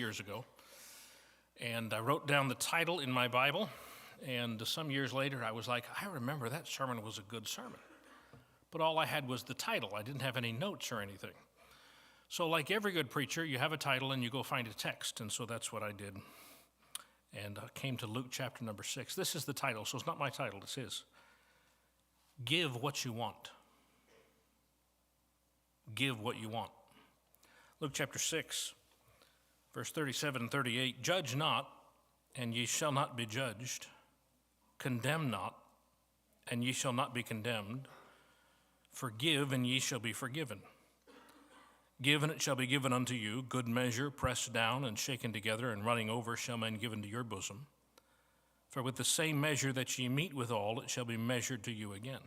years ago. And I wrote down the title in my Bible, and some years later I was like, I remember that sermon was a good sermon. But all I had was the title. I didn't have any notes or anything. So like every good preacher, you have a title and you go find a text, and so that's what I did. And I came to Luke chapter number 6. This is the title, so it's not my title, it's his. Give what you want. Give what you want. Luke chapter 6, verse 37 and 38. Judge not, and ye shall not be judged. Condemn not, and ye shall not be condemned. Forgive, and ye shall be forgiven. Give, and it shall be given unto you. Good measure, pressed down, and shaken together, and running over, shall men give into your bosom. For with the same measure that ye mete withal, it shall be measured to you again.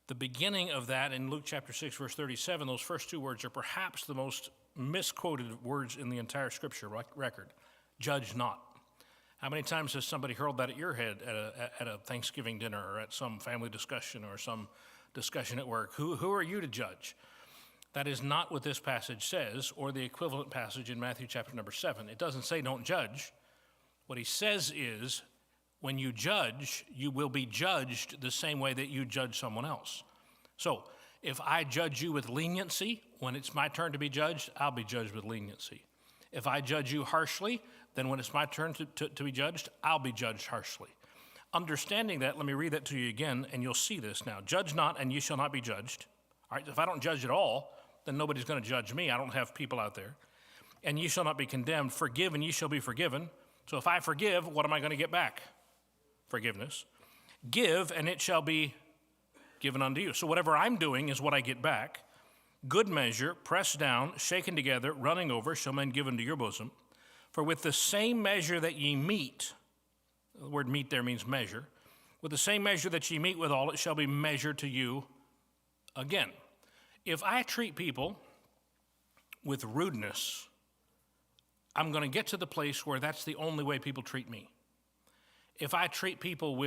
The beginning of that in Luke chapter 6, verse 37, those first two words are perhaps the most misquoted words in the entire scripture record. Judge not. How many times has somebody hurled that at your head at a Thanksgiving dinner or at some family discussion or some discussion at work? Who are you to judge? That is not what this passage says, or the equivalent passage in Matthew chapter number 7. It doesn't say don't judge. What he says is, when you judge, you will be judged the same way that you judge someone else. So, if I judge you with leniency, when it's my turn to be judged, I'll be judged with leniency. If I judge you harshly, then when it's my turn to be judged, I'll be judged harshly. Understanding that, let me read that to you again, and you'll see this now. Judge not, and ye shall not be judged. All right, if I don't judge at all, then nobody's going to judge me. I don't have people out there. And ye shall not be condemned. Forgive, and ye shall be forgiven. So if I forgive, what am I going to get back? Forgiveness. Give, and it shall be given unto you. So whatever I'm doing is what I get back. Good measure, pressed down, shaken together, running over, shall men give unto your bosom. For with the same measure that ye mete, the word mete there means measure, with the same measure that ye mete withal, it shall be measured to you again. If I treat people with rudeness, I'm going to get to the place where that's the only way people treat me. If I treat people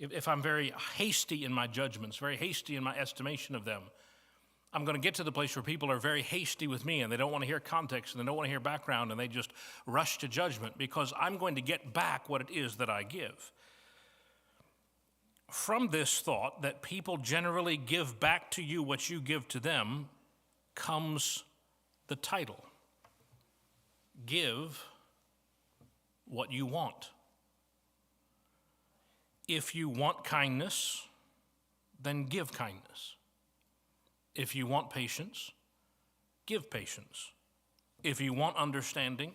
if I'm very hasty in my judgments, very hasty in my estimation of them, I'm going to get to the place where people are very hasty with me and they don't want to hear context and they don't want to hear background and they just rush to judgment because I'm going to get back what it is that I give. From this thought that people generally give back to you what you give to them comes the title. Give what you want. If you want kindness, then give kindness. If you want patience, give patience. If you want understanding,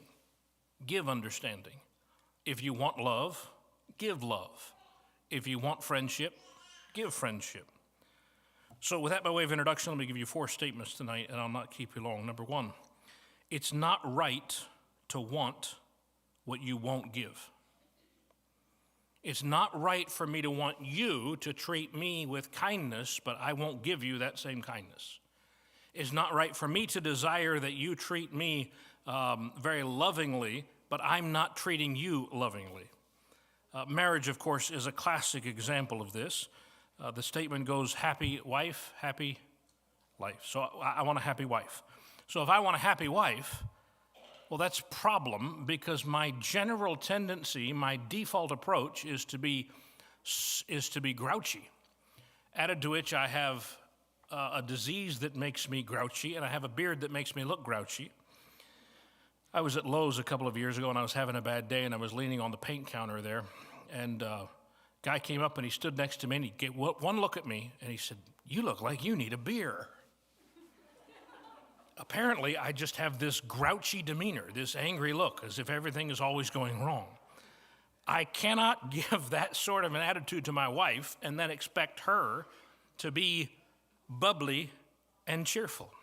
give understanding. If you want love, give love. If you want friendship, give friendship. So with that by way of introduction, let me give you 4 statements tonight, and I'll not keep you long. Number 1, it's not right to want what you won't give. It's not right for me to want you to treat me with kindness, but I won't give you that same kindness. It's not right for me to desire that you treat me very lovingly, but I'm not treating you lovingly. Marriage, of course, is a classic example of this. The statement goes, happy wife, happy life. So I want a happy wife. So if I want a happy wife, well, that's a problem because my general tendency, my default approach is to be grouchy. Added to which I have a disease that makes me grouchy, and I have a beard that makes me look grouchy. I was at Lowe's a couple of years ago, and I was having a bad day, and I was leaning on the paint counter there, and a guy came up, and he stood next to me, and he gave one look at me, and he said, "You look like you need a beer." Apparently, I just have this grouchy demeanor, this angry look, as if everything is always going wrong. I cannot give that sort of an attitude to my wife and then expect her to be bubbly and cheerful.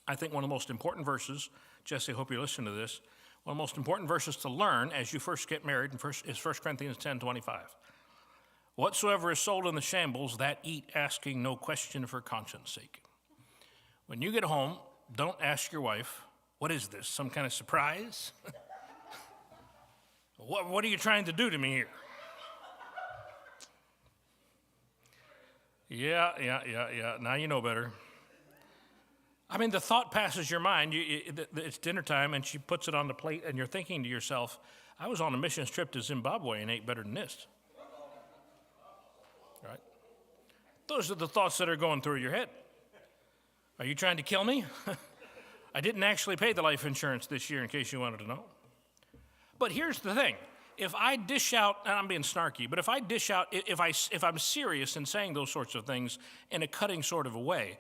I think one of the most important verses, Jesse, I hope you listen to this, one of the most important verses to learn as you first get married is 1 Corinthians 10:25. Whatsoever is sold in the shambles, that eat, asking no question for conscience sake. When you get home, don't ask your wife, what is this, some kind of surprise? What are you trying to do to me here? Yeah, now you know better. I mean, the thought passes your mind. It's dinner time, and she puts it on the plate, and you're thinking to yourself, I was on a missions trip to Zimbabwe and ate better than this. Right? Those are the thoughts that are going through your head. Are you trying to kill me? I didn't actually pay the life insurance this year, in case you wanted to know. But here's the thing. If I dish out, and I'm being snarky, but if I dish out, if I'm serious in saying those sorts of things in a cutting sort of a way,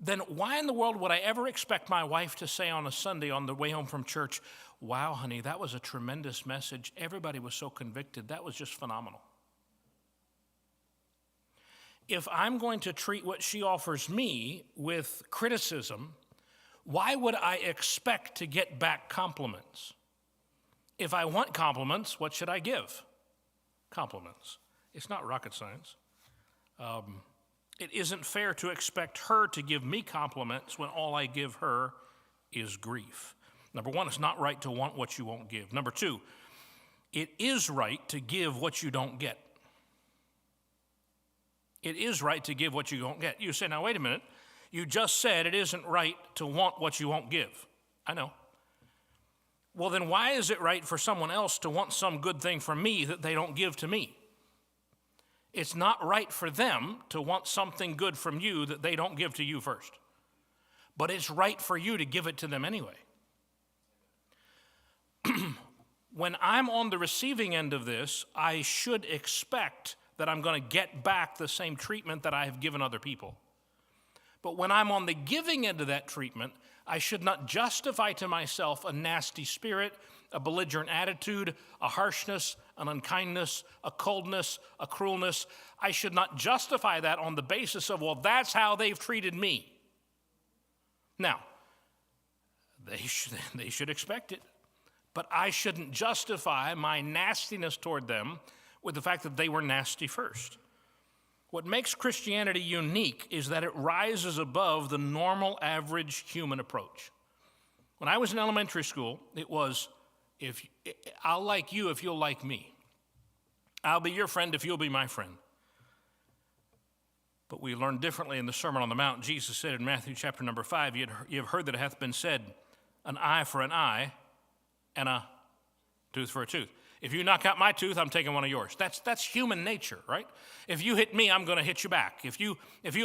then why in the world would I ever expect my wife to say on a Sunday on the way home from church, wow, honey, that was a tremendous message. Everybody was so convicted. That was just phenomenal. If I'm going to treat what she offers me with criticism, why would I expect to get back compliments? If I want compliments, what should I give? Compliments. It's not rocket science. It isn't fair to expect her to give me compliments when all I give her is grief. Number one, it's not right to want what you won't give. Number two, it is right to give what you don't get. It is right to give what you don't get. You say, now wait a minute, you just said it isn't right to want what you won't give. I know. Well, then why is it right for someone else to want some good thing from me that they don't give to me? It's not right for them to want something good from you that they don't give to you first. But it's right for you to give it to them anyway. When I'm on the receiving end of this, I should expect that I'm going to get back the same treatment that I have given other people. But when I'm on the giving end of that treatment, I should not justify to myself a nasty spirit, a belligerent attitude, a harshness, an unkindness, a coldness, a cruelness. I should not justify that on the basis of, well, that's how they've treated me. Now, they should expect it. But I shouldn't justify my nastiness toward them with the fact that they were nasty first. What makes Christianity unique is that it rises above the normal, average human approach. When I was in elementary school, it was, I'll like you if you'll like me. I'll be your friend if you'll be my friend. But we learned differently in the Sermon on the Mount. Jesus said in Matthew chapter number 5, you have heard that it hath been said, an eye for an eye, and a tooth for a tooth. If you knock out my tooth, I'm taking one of yours. That's human nature, right? If you hit me, I'm going to hit you back. If you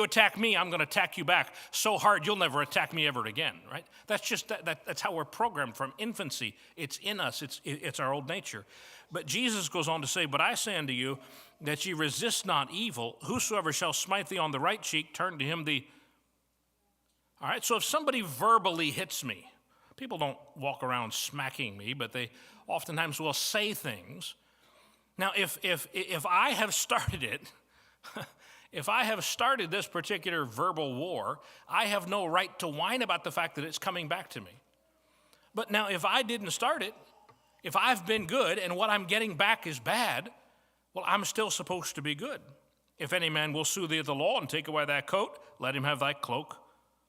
attack me, I'm going to attack you back so hard you'll never attack me ever again, right? That's just that's how we're programmed from infancy. It's in us. It's our old nature. But Jesus goes on to say, but I say unto you that ye resist not evil. Whosoever shall smite thee on the right cheek, turn to him the... All right, so if somebody verbally hits me, people don't walk around smacking me, but they oftentimes will say things. Now, if I have started it, if I have started this particular verbal war, I have no right to whine about the fact that it's coming back to me. But now, if I didn't start it, if I've been good and what I'm getting back is bad, well, I'm still supposed to be good. If any man will sue thee at the law and take away thy coat, let him have thy cloak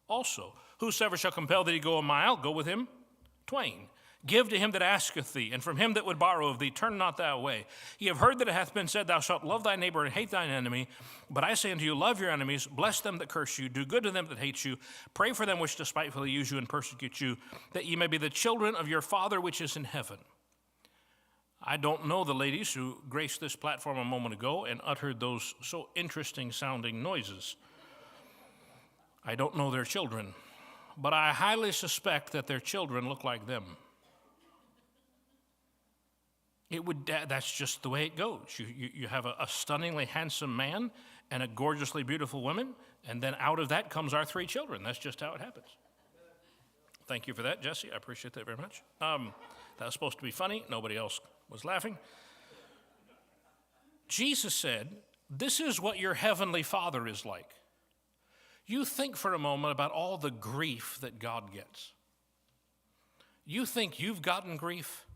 also. Whosoever shall compel thee to go a mile, go with him twain. Give to him that asketh thee, and from him that would borrow of thee, turn not thou away. Ye have heard that it hath been said, thou shalt love thy neighbor and hate thine enemy. But I say unto you, love your enemies, bless them that curse you, do good to them that hate you, pray for them which despitefully use you and persecute you, that ye may be the children of your Father which is in heaven. I don't know the ladies who graced this platform a moment ago and uttered those so interesting sounding noises. I don't know their children, but I highly suspect that their children look like them. That's just the way it goes. You have a stunningly handsome man and a gorgeously beautiful woman, and then out of that comes our three children. That's just how it happens. Thank you for that, Jesse. I appreciate that very much. That was supposed to be funny. Nobody else was laughing. Jesus said, this is what your heavenly Father is like. You think for a moment about all the grief that God gets. You think you've gotten grief?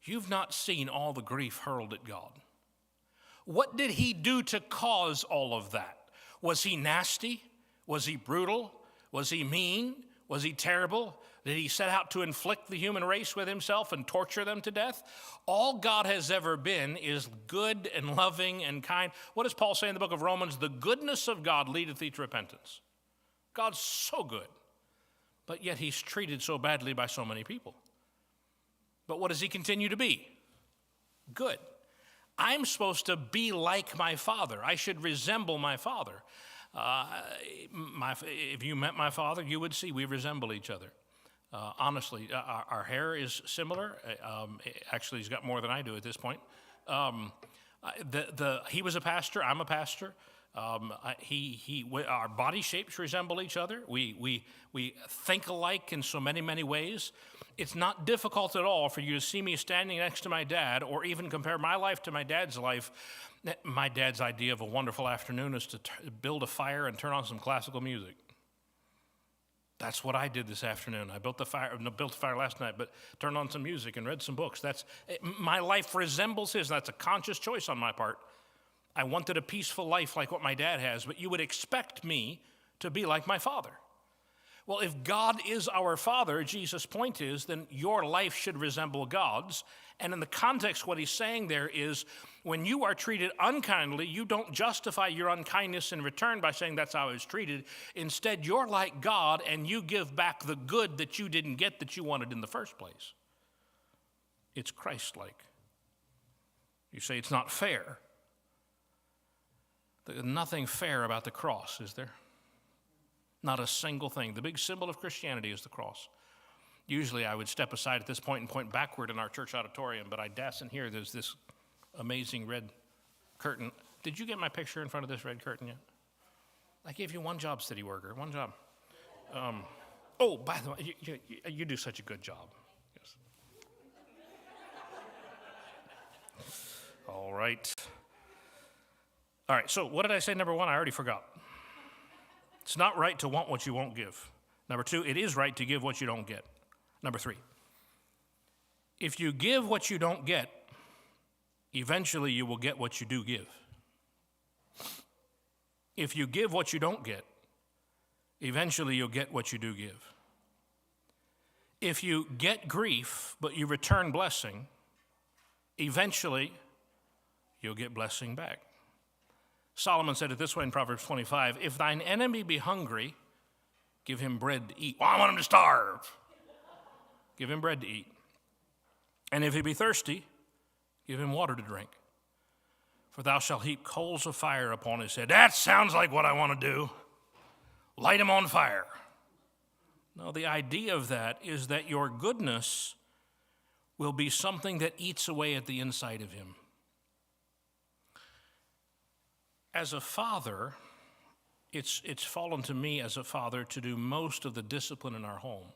You've not seen all the grief hurled at God. What did he do to cause all of that? Was he nasty? Was he brutal? Was he mean? Was he terrible? Did he set out to inflict the human race with himself and torture them to death? All God has ever been is good and loving and kind. What does Paul say in the book of Romans? The goodness of God leadeth thee to repentance. God's so good. but yet he's treated so badly by so many people. But what does he continue to be? Good. I'm supposed to be like my father. I should resemble my father. If you met my father, you would see we resemble each other. Honestly, our hair is similar. Actually, he's got more than I do at this point. He was a pastor. I'm a pastor. Our body shapes resemble each other. We think alike in so many ways. It's not difficult at all for you to see me standing next to my dad, or even compare my life to my dad's life. My dad's idea of a wonderful afternoon is to build a fire and turn on some classical music. That's what I did this afternoon. I built the fire last night, but turned on some music and read some books. My life resembles his. That's a conscious choice on my part. I wanted a peaceful life like what my dad has, but you would expect me to be like my father. Well, if God is our Father, Jesus' point is, then your life should resemble God's. And in the context, what he's saying there is, when you are treated unkindly, you don't justify your unkindness in return by saying that's how I was treated. Instead, you're like God, and you give back the good that you didn't get that you wanted in the first place. It's Christ-like. You say it's not fair. There's nothing fair about the cross, is there? Not a single thing. The big symbol of Christianity is the cross. Usually I would step aside at this point and point backward in our church auditorium, but I dasn't hear there's this amazing red curtain. Did you get my picture in front of this red curtain yet? I gave you one job, city worker, one job. Oh, by the way, you do such a good job. Yes. All right. All right, so what did I say, number one? I already forgot. It's not right to want what you won't give. Number two, it is right to give what you don't get. Number three, if you give what you don't get, eventually you will get what you do give. If you give what you don't get, eventually you'll get what you do give. If you get grief, but you return blessing, eventually you'll get blessing back. Solomon said it this way in Proverbs 25, if thine enemy be hungry, give him bread to eat. Well, I want him to starve. Give him bread to eat. And if he be thirsty, give him water to drink. For thou shalt heap coals of fire upon his head. That sounds like what I want to do. Light him on fire. No, the idea of that is that your goodness will be something that eats away at the inside of him. As a father, it's fallen to me as a father to do most of the discipline in our home.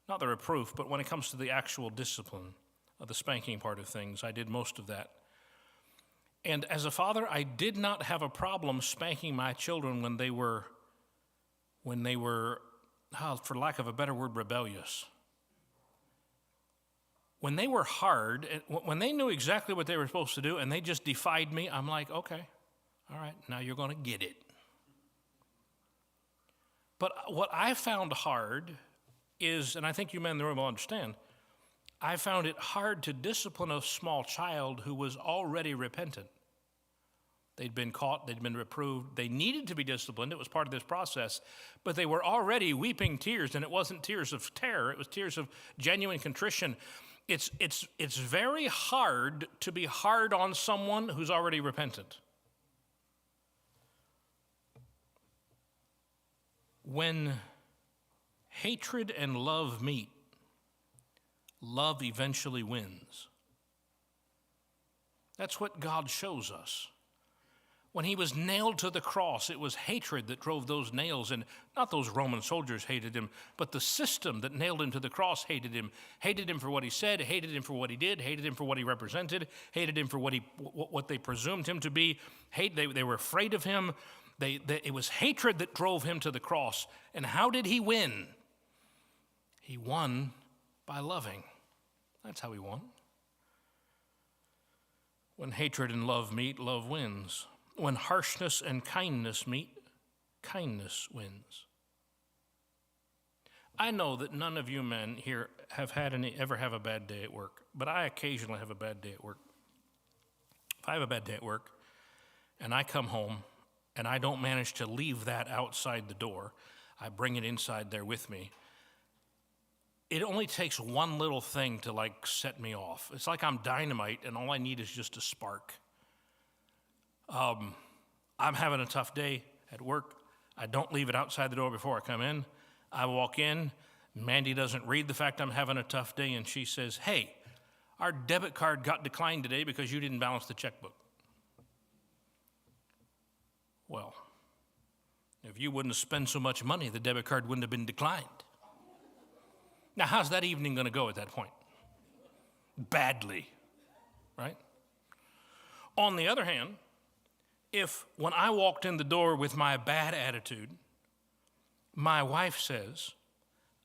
Not the reproof, but when it comes to the actual discipline of the spanking part of things, I did most of that. And as a father, I did not have a problem spanking my children when they were, for lack of a better word, rebellious. When they were hard, when they knew exactly what they were supposed to do and they just defied me, I'm like, okay. All right, now you're going to get it. But what I found hard is, and I think you men in the room will understand, I found it hard to discipline a small child who was already repentant. They'd been caught, they'd been reproved, they needed to be disciplined, it was part of this process, but they were already weeping tears, and it wasn't tears of terror, it was tears of genuine contrition. It's very hard to be hard on someone who's already repentant. When hatred and love meet, love eventually wins. That's what God shows us. When he was nailed to the cross, it was hatred that drove those nails, and not those Roman soldiers hated him, but the system that nailed him to the cross hated him for what he said, hated him for what he did, hated him for what he represented, hated him for what they presumed him to be. They were afraid of him. It was hatred that drove him to the cross. And how did he win? He won by loving. That's how he won. When hatred and love meet, love wins. When harshness and kindness meet, kindness wins. I know that none of you men here have ever have a bad day at work, but I occasionally have a bad day at work. If I have a bad day at work and I come home and I don't manage to leave that outside the door, I bring it inside there with me. it only takes one little thing to like set me off. It's like I'm dynamite and all I need is just a spark. I'm having a tough day at work. I don't leave it outside the door before I come in. I walk in. Mandy doesn't read the fact I'm having a tough day, and she says, "Hey, our debit card got declined today because you didn't balance the checkbook." Well, if you wouldn't have spent so much money, the debit card wouldn't have been declined. Now, how's that evening going to go at that point? Badly, right? On the other hand, if when I walked in the door with my bad attitude, my wife says,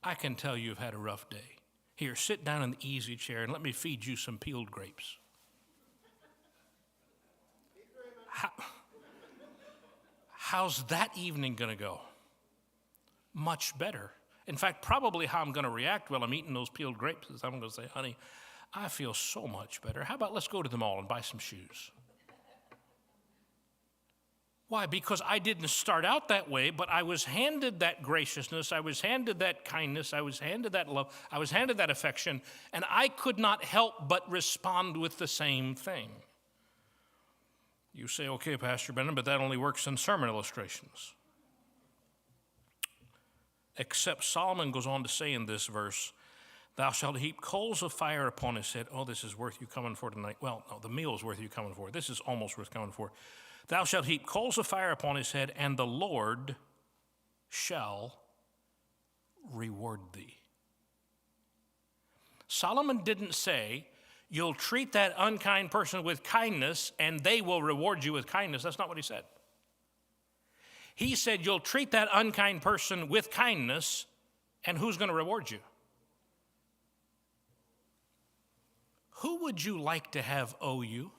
"I can tell you've had a rough day. Here, sit down in the easy chair and let me feed you some peeled grapes." How's that evening going to go? Much better. In fact, probably how I'm going to react while I'm eating those peeled grapes is I'm going to say, "Honey, I feel so much better. How about let's go to the mall and buy some shoes?" Why? Because I didn't start out that way, but I was handed that graciousness, I was handed that kindness, I was handed that love, I was handed that affection, and I could not help but respond with the same thing. You say, "Okay, Pastor Brennan, but that only works in sermon illustrations." Except Solomon goes on to say in this verse, "Thou shalt heap coals of fire upon his head." Oh, this is worth you coming for tonight. Well, no, the meal is worth you coming for. This is almost worth coming for. "Thou shalt heap coals of fire upon his head, and the Lord shall reward thee." Solomon didn't say, "You'll treat that unkind person with kindness, and they will reward you with kindness." That's not what he said. He said, "You'll treat that unkind person with kindness, and who's going to reward you?" Who would you like to have owe you?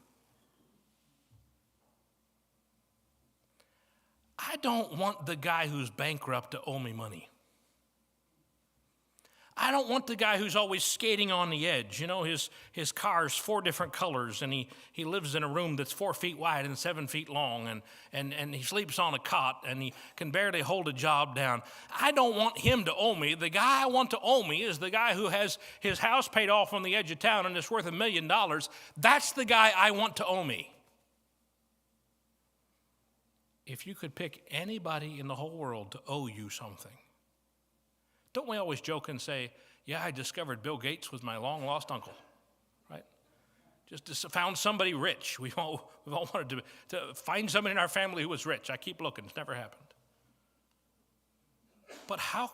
I don't want the guy who's bankrupt to owe me money. I don't want the guy who's always skating on the edge. You know, his car's 4 different colors, and he lives in a room that's 4 feet wide and 7 feet long, and he sleeps on a cot, and he can barely hold a job down. I don't want him to owe me. The guy I want to owe me is the guy who has his house paid off on the edge of town and it's worth $1 million. That's the guy I want to owe me. If you could pick anybody in the whole world to owe you something, don't we always joke and say, "Yeah, I discovered Bill Gates was my long-lost uncle," right? Just found somebody rich. We've all wanted to find somebody in our family who was rich. I keep looking. It's never happened. But how?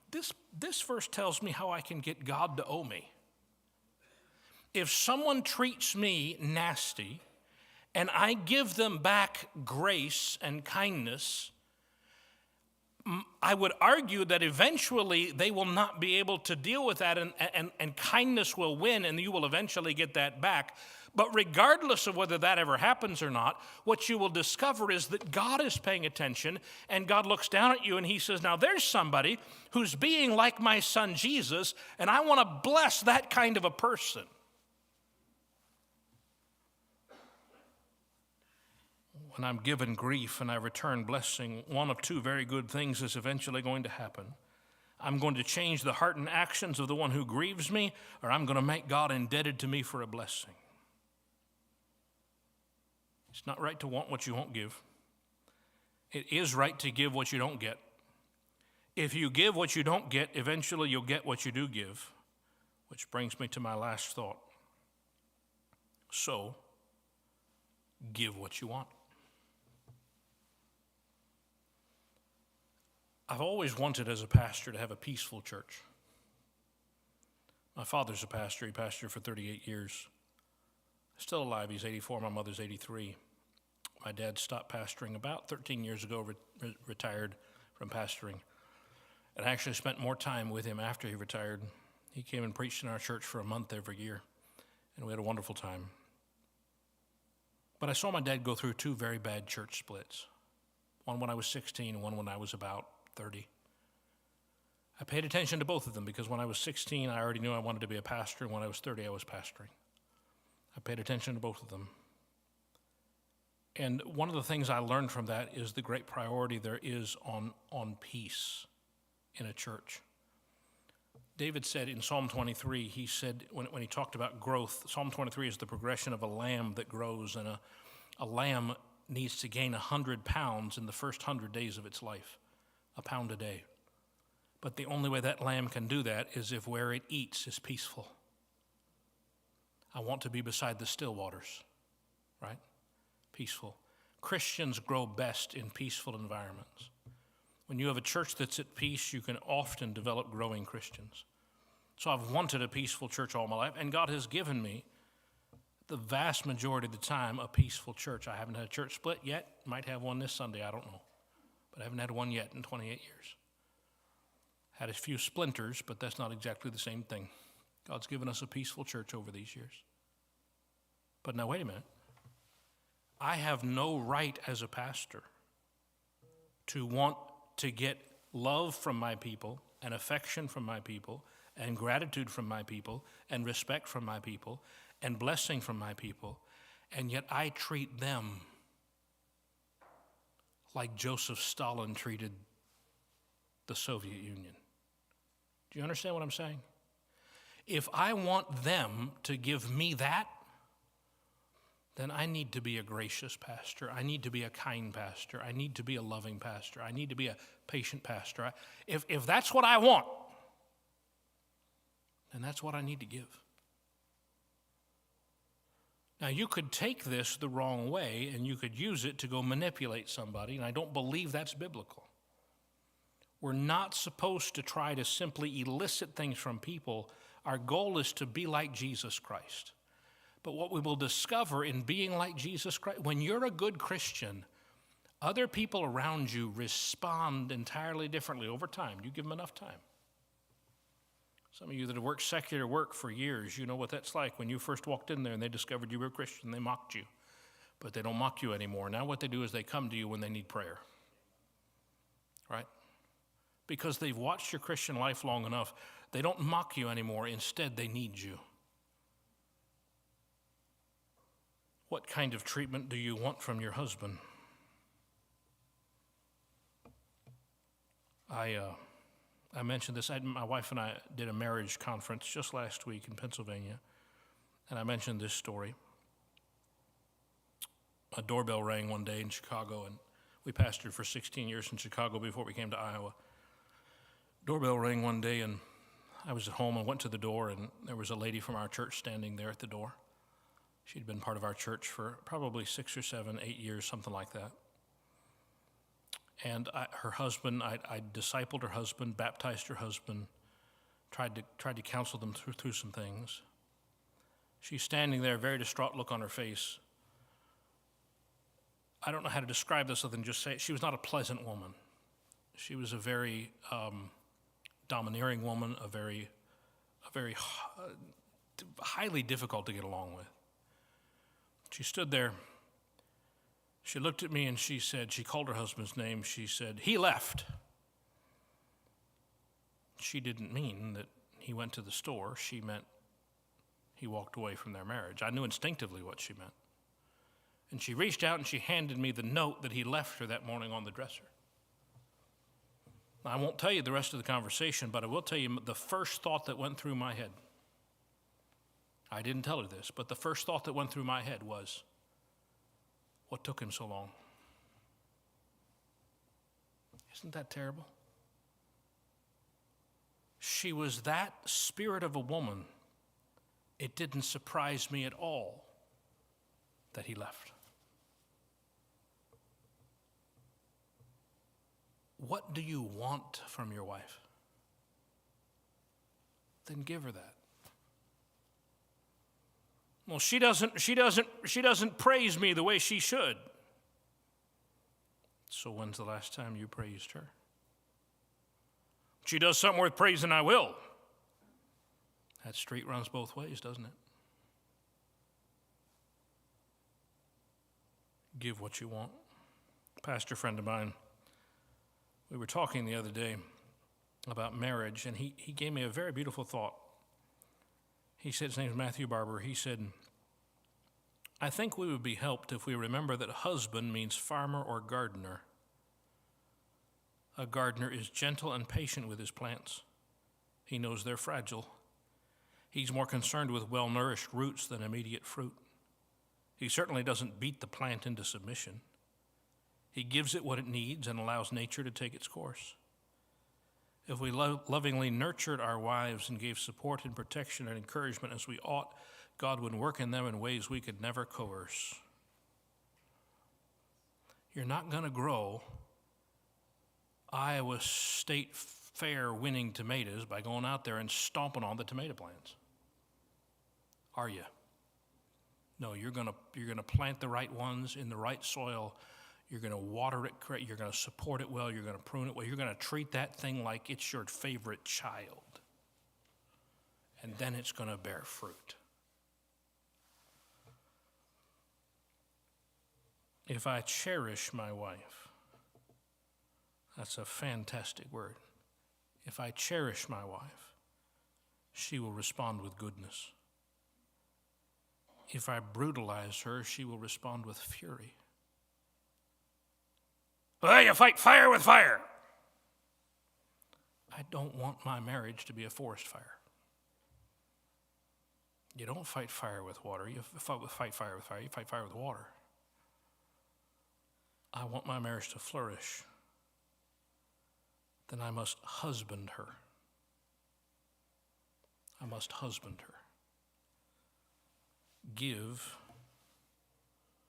This verse tells me how I can get God to owe me. If someone treats me nasty and I give them back grace and kindness, I would argue that eventually they will not be able to deal with that, and kindness will win, and you will eventually get that back. But regardless of whether that ever happens or not, what you will discover is that God is paying attention, and God looks down at you and he says, "Now there's somebody who's being like my son Jesus, and I want to bless that kind of a person." When I'm given grief and I return blessing, one of 2 very good things is eventually going to happen. I'm going to change the heart and actions of the one who grieves me, or I'm going to make God indebted to me for a blessing. It's not right to want what you won't give. It is right to give what you don't get. If you give what you don't get, eventually you'll get what you do give, which brings me to my last thought. So, give what you want. I've always wanted as a pastor to have a peaceful church. My father's a pastor. He pastored for 38 years. Still alive. He's 84. My mother's 83. My dad stopped pastoring about 13 years ago, retired from pastoring. And I actually spent more time with him after he retired. He came and preached in our church for a month every year, and we had a wonderful time. But I saw my dad go through 2 very bad church splits, one when I was 16 and one when I was about 30. I paid attention to both of them because when I was 16, I already knew I wanted to be a pastor, and when I was 30, I was pastoring. I paid attention to both of them. And one of the things I learned from that is the great priority there is on peace in a church. David said in Psalm 23, he said, when he talked about growth, Psalm 23 is the progression of a lamb that grows, and a lamb needs to gain 100 pounds in the first 100 days of its life, a pound a day. But the only way that lamb can do that is if where it eats is peaceful. I want to be beside the still waters, right? Peaceful. Christians grow best in peaceful environments. When you have a church that's at peace, you can often develop growing Christians. So I've wanted a peaceful church all my life, and God has given me, the vast majority of the time, a peaceful church. I haven't had a church split yet. Might have one this Sunday, I don't know. But I haven't had one yet in 28 years. Had a few splinters, but that's not exactly the same thing. God's given us a peaceful church over these years. But now, wait a minute. I have no right as a pastor to want to get love from my people and affection from my people and gratitude from my people and respect from my people and blessing from my people, and yet I treat them like Joseph Stalin treated the Soviet Union. Do you understand what I'm saying? If I want them to give me that, then I need to be a gracious pastor. I need to be a kind pastor. I need to be a loving pastor. I need to be a patient pastor. If that's what I want, then that's what I need to give. Now, you could take this the wrong way, and you could use it to go manipulate somebody, and I don't believe that's biblical. We're not supposed to try to simply elicit things from people. Our goal is to be like Jesus Christ. But what we will discover in being like Jesus Christ, when you're a good Christian, other people around you respond entirely differently over time. You give them enough time. Some of you that have worked secular work for years, you know what that's like. When you first walked in there and they discovered you were a Christian, they mocked you. But they don't mock you anymore. Now what they do is they come to you when they need prayer. Right? Because they've watched your Christian life long enough, they don't mock you anymore. Instead, they need you. What kind of treatment do you want from your husband? I mentioned this. My wife and I did a marriage conference just last week in Pennsylvania, and I mentioned this story. A doorbell rang one day in Chicago, and we pastored for 16 years in Chicago before we came to Iowa. Doorbell rang one day, and I was at home and went to the door, and there was a lady from our church standing there at the door. She'd been part of our church for probably 6 or 7, 8 years, something like that. And her husband, I discipled her husband, baptized her husband, tried to counsel them through some things. She's standing there, very distraught look on her face. I don't know how to describe this other than just say she was not a pleasant woman. She was a very domineering woman, a very highly difficult to get along with. She stood there. She looked at me and she said, she called her husband's name. She said, "He left." She didn't mean that he went to the store. She meant he walked away from their marriage. I knew instinctively what she meant. And she reached out and she handed me the note that he left her that morning on the dresser. Now, I won't tell you the rest of the conversation, but I will tell you the first thought that went through my head. I didn't tell her this, but the first thought that went through my head was, what took him so long? Isn't that terrible? She was that spirit of a woman. It didn't surprise me at all that he left. What do you want from your wife? Then give her that. Well, she doesn't praise me the way she should. So when's the last time you praised her? She does something worth praising, I will. That street runs both ways, doesn't it? Give what you want. Pastor friend of mine, we were talking the other day about marriage, and he gave me a very beautiful thought. He said, his name is Matthew Barber. He said, "I think we would be helped if we remember that husband means farmer or gardener. A gardener is gentle and patient with his plants. He knows they're fragile. He's more concerned with well-nourished roots than immediate fruit. He certainly doesn't beat the plant into submission. He gives it what it needs and allows nature to take its course. If we lovingly nurtured our wives and gave support and protection and encouragement as we ought, God would work in them in ways we could never coerce. You're not going to grow Iowa State Fair winning tomatoes by going out there and stomping on the tomato plants. Are you? No, you're going to plant the right ones in the right soil. You're going to water it correct. You're going to support it well. You're going to prune it well. You're going to treat that thing like it's your favorite child. And then it's going to bear fruit. If I cherish my wife, that's a fantastic word. If I cherish my wife, she will respond with goodness. If I brutalize her, she will respond with fury. Well, you fight fire with fire. I don't want my marriage to be a forest fire. You don't fight fire with water. You fight fire with fire. You fight fire with water. I want my marriage to flourish. Then I must husband her. I must husband her. Give